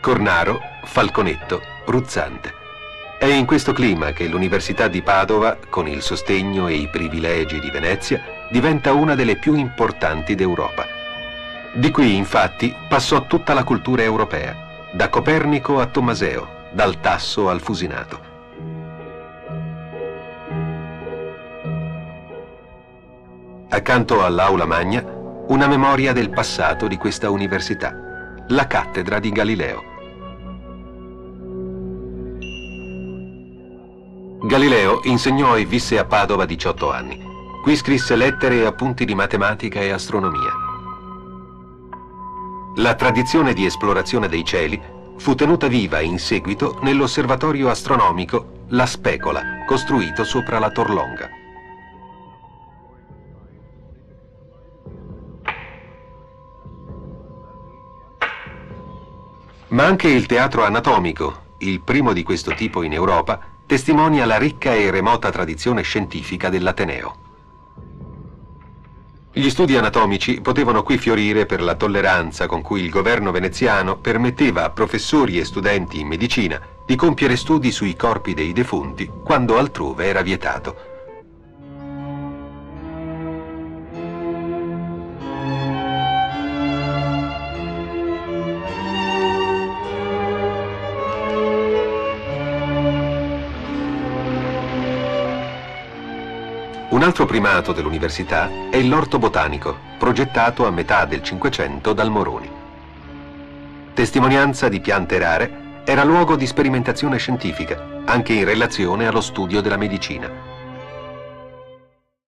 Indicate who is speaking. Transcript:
Speaker 1: Cornaro, Falconetto, Ruzzante. È in questo clima che l'Università di Padova, con il sostegno e i privilegi di Venezia, diventa una delle più importanti d'Europa. Di qui, infatti, passò tutta la cultura europea, da Copernico a Tommaseo, dal Tasso al Fusinato. Accanto all'Aula Magna, una memoria del passato di questa università, la cattedra di Galileo. Galileo insegnò e visse a Padova 18 anni. Qui scrisse lettere e appunti di matematica e astronomia. La tradizione di esplorazione dei cieli fu tenuta viva in seguito nell'osservatorio astronomico La Specola, costruito sopra la Torlonga. Ma anche il teatro anatomico, il primo di questo tipo in Europa, testimonia la ricca e remota tradizione scientifica dell'Ateneo. Gli studi anatomici potevano qui fiorire per la tolleranza con cui il governo veneziano permetteva a professori e studenti in medicina di compiere studi sui corpi dei defunti quando altrove era vietato. Un altro primato dell'università è l'orto botanico, progettato a metà del Cinquecento dal Moroni. Testimonianza di piante rare, era luogo di sperimentazione scientifica, anche in relazione allo studio della medicina.